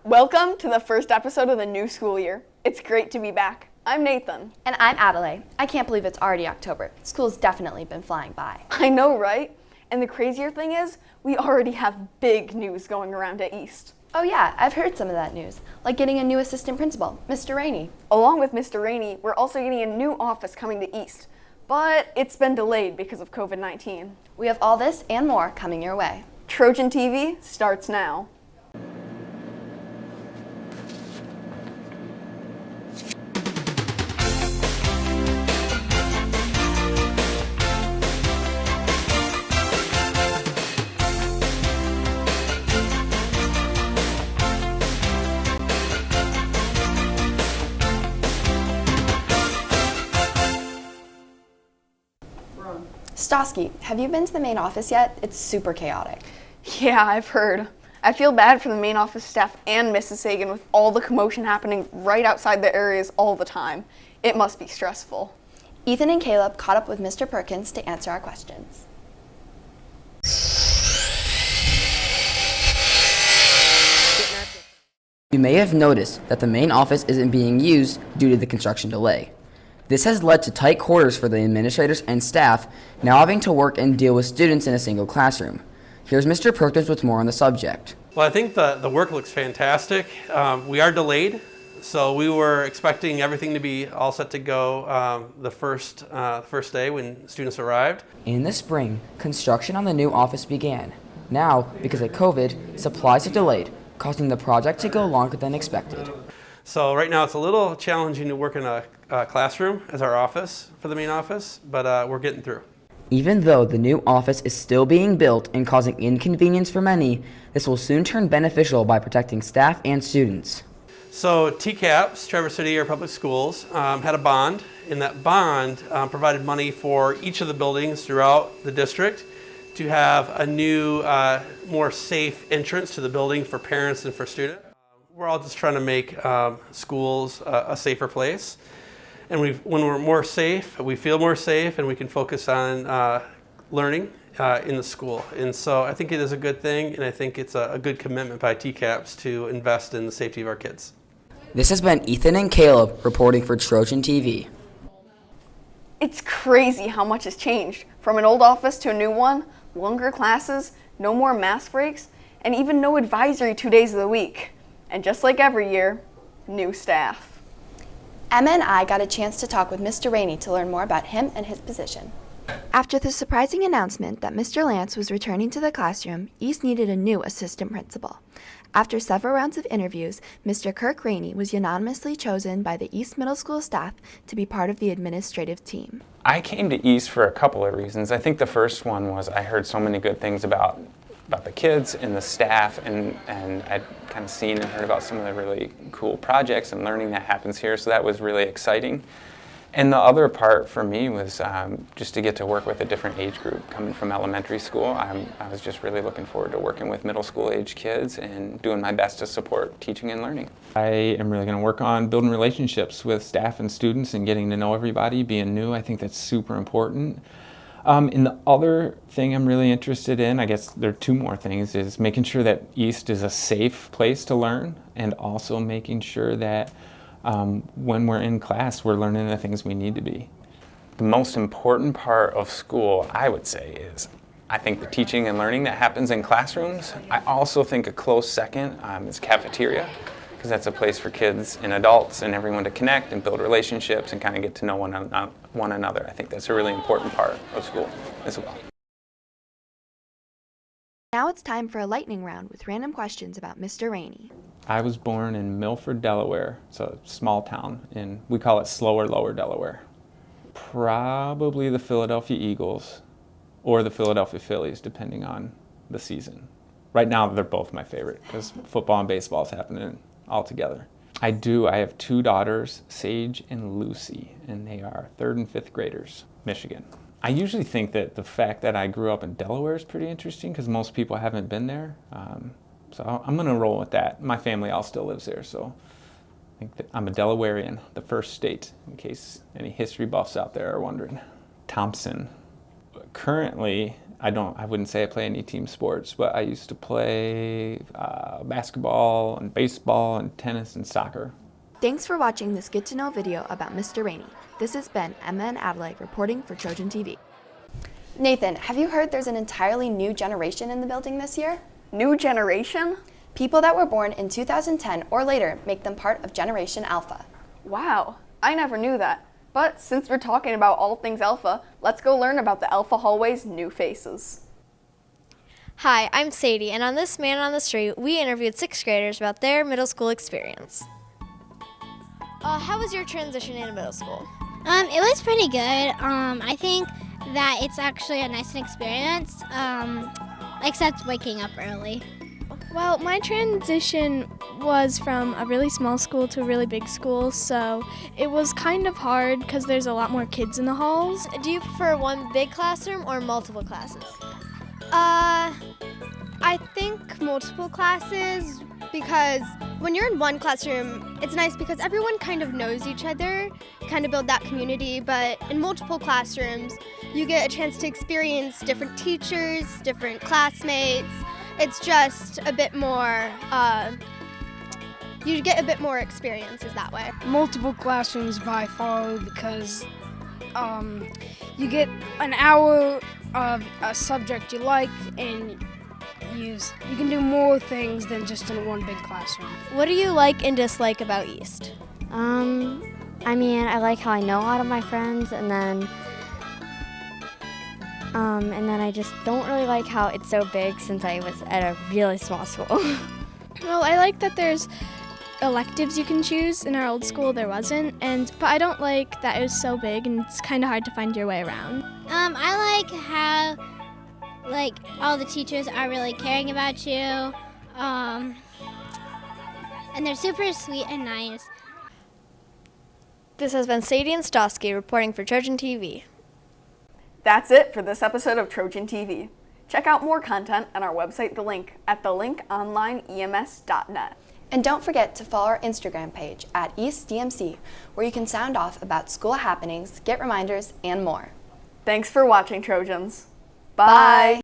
Welcome to the first episode of the new school year. It's great to be back. I'm Nathan. And I'm Adelaide. I can't believe it's already October. School's definitely been flying by. I know, right? And the crazier thing is, we already have big news going around at East. Oh yeah, I've heard some of that news, like getting a new assistant principal, Mr. Rainey. Along with Mr. Rainey, we're also getting a new office coming to East, but it's been delayed because of COVID-19. We have all this and more coming your way. Trojan TV starts now. Stosky, have you been to the main office yet? It's super chaotic. Yeah, I've heard. I feel bad for the main office staff and Mrs. Sagan with all the commotion happening right outside the areas all the time. It must be stressful. Ethan and Caleb caught up with Mr. Perkins to answer our questions. You may have noticed that the main office isn't being used due to the construction delay. This has led to tight quarters for the administrators and staff now having to work and deal with students in a single classroom. Here's Mr. Perkins with more on the subject. Well, I think the work looks fantastic. We are delayed, so we were expecting everything to be all set to go the first day when students arrived. In the spring, construction on the new office began. Now, because of COVID, supplies are delayed, causing the project to go longer than expected. So right now it's a little challenging to work in a classroom as our office for the main office, but we're getting through. Even though the new office is still being built and causing inconvenience for many, this will soon turn beneficial by protecting staff and students. So TCAPS, Traverse City Area Public Schools, had a bond, and that bond provided money for each of the buildings throughout the district to have a new, more safe entrance to the building for parents and for students. We're all just trying to make schools a safer place. And when we're more safe, we feel more safe, and we can focus on learning in the school. And so I think it is a good thing, and I think it's a good commitment by TCAPS to invest in the safety of our kids. This has been Ethan and Caleb reporting for Trojan TV. It's crazy how much has changed. From an old office to a new one, longer classes, no more mask breaks, and even no advisory 2 days of the week. And just like every year, new staff. Emma and I got a chance to talk with Mr. Rainey to learn more about him and his position. After the surprising announcement that Mr. Lance was returning to the classroom, East needed a new assistant principal. After several rounds of interviews, Mr. Kirk Rainey was unanimously chosen by the East Middle School staff to be part of the administrative team. I came to East for a couple of reasons. I think the first one was I heard so many good things about the kids and the staff, and I'd kind of seen and heard about some of the really cool projects and learning that happens here, so that was really exciting. And the other part for me was just to get to work with a different age group. Coming from elementary school, I was just really looking forward to working with middle school age kids and doing my best to support teaching and learning. I am really going to work on building relationships with staff and students and getting to know everybody, being new. I think that's super important. And the other thing I'm really interested in, I guess there are two more things, is making sure that East is a safe place to learn, and also making sure that when we're in class, we're learning the things we need to be. The most important part of school, I would say, is I think the teaching and learning that happens in classrooms. I also think a close second is cafeteria, because that's a place for kids and adults and everyone to connect and build relationships and kind of get to know one another. I think that's a really important part of school as well. Now it's time for a lightning round with random questions about Mr. Rainey. I was born in Milford, Delaware. It's a small town, and we call it Slower Lower Delaware. Probably the Philadelphia Eagles or the Philadelphia Phillies, depending on the season. Right now, they're both my favorite because football and baseball is happening all together. I have two daughters, Sage and Lucy, and they are 3rd and 5th graders, Michigan. I usually think that the fact that I grew up in Delaware is pretty interesting because most people haven't been there. So I'm going to roll with that. My family all still lives there, so I think that I'm a Delawarean, the first state, in case any history buffs out there are wondering. Thompson. Currently, I wouldn't say I play any team sports, but I used to play basketball and baseball and tennis and soccer. Thanks for watching this Get to Know video about Mr. Rainey. This has been Emma and Adelaide reporting for Trojan TV. Nathan, have you heard there's an entirely new generation in the building this year? New generation? People that were born in 2010 or later make them part of Generation Alpha. Wow, I never knew that. But since we're talking about all things Alpha, let's go learn about the Alpha Hallway's new faces. Hi, I'm Sadie, and on this Man on the Street, we interviewed 6th graders about their middle school experience. How was your transition into middle school? It was pretty good. I think that it's actually a nice experience, except waking up early. Well, my transition was from a really small school to a really big school, so it was kind of hard because there's a lot more kids in the halls. Do you prefer one big classroom or multiple classes? I think multiple classes, because when you're in one classroom, it's nice because everyone kind of knows each other, kind of build that community, but in multiple classrooms, you get a chance to experience different teachers, different classmates. It's just a bit more, you get a bit more experiences that way. Multiple classrooms by far, because you get an hour of a subject you like, and you can do more things than just in one big classroom. What do you like and dislike about East? I like how I know a lot of my friends, and then I just don't really like how it's so big since I was at a really small school. Well, I like that there's electives you can choose. In our old school there wasn't, but I don't like that it was so big and it's kind of hard to find your way around. I like how all the teachers are really caring about you, and they're super sweet and nice. This has been Sadie and Stosky reporting for Trojan TV. That's it for this episode of Trojan TV. Check out more content on our website, The Link, at thelinkonlineems.net. And don't forget to follow our Instagram page at EastDMC, where you can sound off about school happenings, get reminders, and more. Thanks for watching, Trojans. Bye.